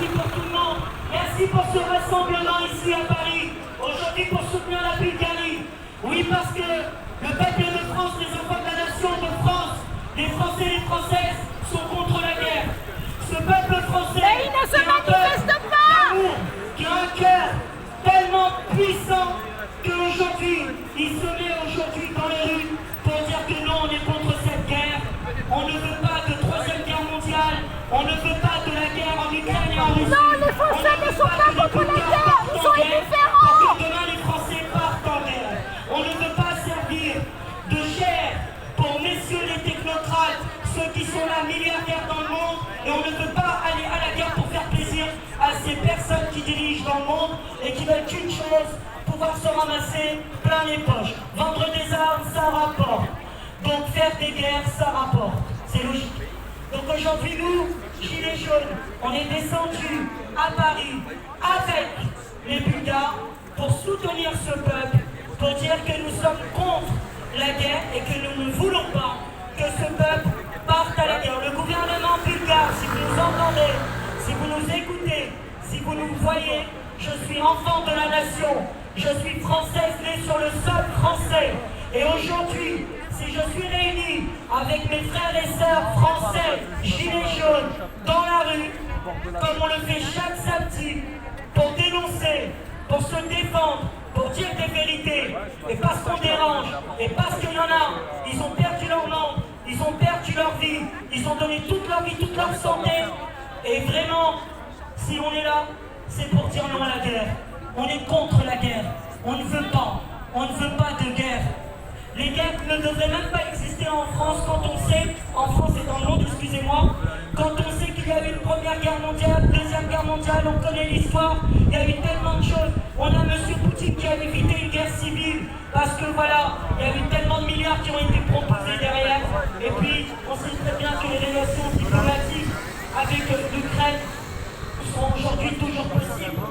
Merci pour tout le monde. Merci pour ce rassemblement ici à Paris. Aujourd'hui pour soutenir la Bulgarie. Oui, parce que le peuple de France, les enfants de la nation de France, les Français et les Françaises sont contre la guerre. Ce peuple français mais il ne se manifeste pas, qui a un cœur tellement puissant qu'aujourd'hui, il se met aujourd'hui dans les rues pour dire que non, on est contre cette guerre. On ne veut pas de troisième guerre mondiale. On ne veut pas de la guerre en Ukraine et en Russie. non, les Français ne sont pas contre la guerre, ils sont indifférents. Pour que demain les Français partent en guerre. On ne veut pas servir de chair pour messieurs les technocrates, ceux qui sont là milliardaires dans le monde, et on ne veut pas aller à la guerre pour faire plaisir à ces personnes qui dirigent dans le monde et qui veulent qu'une chose, pouvoir se ramasser plein les poches. Vendre des armes, ça rapporte. Donc faire des guerres, ça rapporte. C'est logique. Donc aujourd'hui, nous, Gilets jaunes, on est descendus à Paris avec les Bulgares pour soutenir ce peuple, pour dire que nous sommes contre la guerre et que nous ne voulons pas que ce peuple parte à la guerre. Le gouvernement bulgare, si vous nous entendez, si vous nous écoutez, si vous nous voyez, je suis enfant de la nation, je suis française née sur le sol français. Et aujourd'hui, si je suis réunie avec mes frères et sœurs français, gilets jaunes, dans la rue, comme on le fait chaque samedi, pour dénoncer, pour se défendre, pour dire des vérités, et parce qu'on dérange, et parce qu'il y en a, ils ont perdu leur monde, ils ont perdu leur vie, ils ont donné toute leur vie, toute leur santé, et vraiment, si on est là, c'est pour dire non à la guerre. On est contre la guerre, on ne veut pas de guerre. Les guerres ne devraient même pas exister en France quand on sait, en France et dans le monde, excusez-moi, quand on sait qu'il y a eu une première guerre mondiale, deuxième guerre mondiale, on connaît l'histoire, il y a eu tellement de choses. On a M. Poutine qui a évité une guerre civile, parce que voilà, il y a eu tellement de milliards qui ont été proposés derrière. Et puis, on sait très bien que les relations diplomatiques avec l'Ukraine sont aujourd'hui toujours possibles.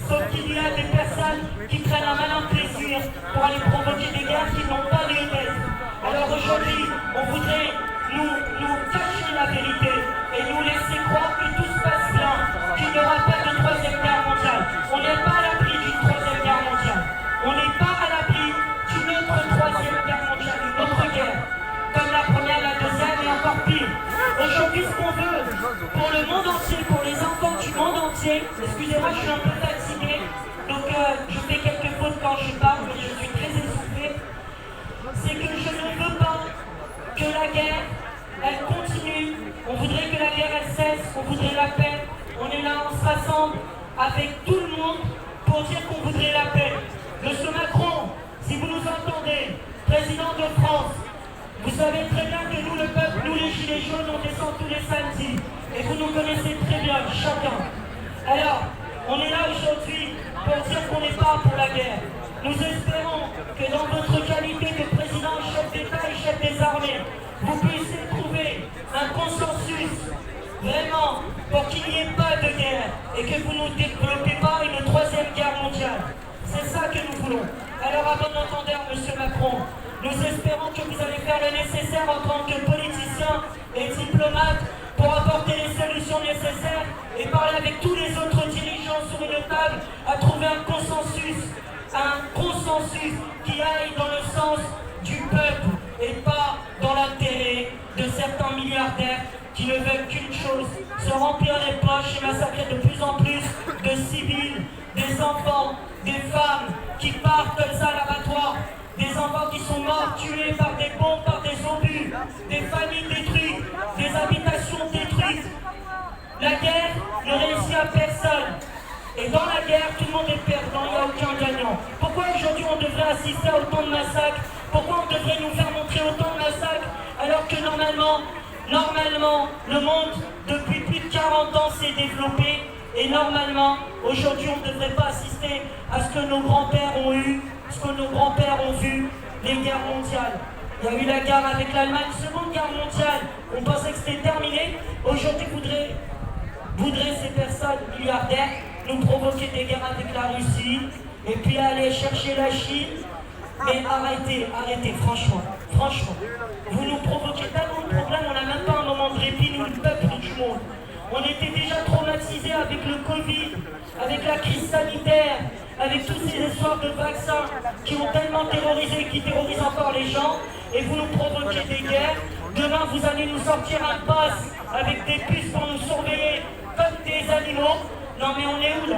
Sauf qu'il y a des personnes qui prennent un malin plaisir pour aller provoquer des guerres qui n'ont pas lieu d'être. Alors aujourd'hui, on voudrait nous cacher la vérité et nous laisser croire que tout se passe bien, qu'il n'y aura pas de troisième guerre mondiale. On n'est pas à l'abri d'une troisième guerre mondiale. On n'est pas à l'abri d'une autre troisième guerre mondiale, une autre guerre. Comme la première, la deuxième et encore pire. Aujourd'hui, ce qu'on veut, pour le monde entier, pour les enfants du monde entier, excusez-moi, je suis un peu fatiguée, donc je fais quelques fautes quand je parle, mais je suis très essoufflée, c'est que je ne veux pas que la guerre, elle continue. On voudrait que la guerre, elle cesse, on voudrait la paix. On est là, on se rassemble avec tout le monde pour dire qu'on voudrait la paix. Monsieur Macron, si vous nous entendez, président de France, vous savez très bien que nous, le peuple, nous les gilets jaunes, on descend tous les samedis. Et vous nous connaissez très bien, chacun. Alors, on est là aujourd'hui pour dire qu'on n'est pas pour la guerre. Nous espérons que dans votre qualité de président, chef d'État et chef des armées, vous puissiez trouver un consensus, vraiment, pour qu'il n'y ait pas de guerre et que vous ne développez pas une troisième guerre mondiale. C'est ça que nous voulons. Alors, à bon entendeur, monsieur Macron, nous espérons que vous allez faire le nécessaire en tant que politicien et diplomate pour apporter les solutions nécessaires et parler avec tous les autres dirigeants sur une table à trouver un consensus qui aille dans le sens du peuple et pas dans l'intérêt de certains milliardaires qui ne veulent qu'une chose, se remplir les poches et massacrer de plus en plus de civils, des enfants, des femmes qui partent comme ça à l'abattoir. Des enfants qui sont morts, tués par des bombes, par des obus, des familles détruites, des habitations détruites. La guerre ne réussit à personne. Et dans la guerre, tout le monde est perdant, il n'y a aucun gagnant. Pourquoi aujourd'hui on devrait assister à autant de massacres? Pourquoi on devrait nous faire montrer autant de massacres alors que normalement, Normalement, le monde, depuis plus de 40 ans, s'est développé. Et normalement, aujourd'hui, on ne devrait pas assister à ce que nos grands-pères ont eu, ce que nos grands-pères ont vu, les guerres mondiales. Il y a eu la guerre avec l'Allemagne, Seconde Guerre mondiale. On pensait que c'était terminé. Aujourd'hui, voudraient ces personnes milliardaires nous provoquer des guerres avec la Russie et puis aller chercher la Chine. Mais arrêtez, franchement. Vous nous provoquez tellement de problèmes, on n'a même pas un moment de répit, nous, le peuple du monde. On était déjà traumatisés avec le Covid, avec la crise sanitaire, avec tous ces histoires de vaccins qui ont tellement terrorisé et qui terrorisent encore les gens. Et vous nous provoquez des guerres. Demain, vous allez nous sortir un pass avec des puces pour nous surveiller comme des animaux. Non mais on est où là?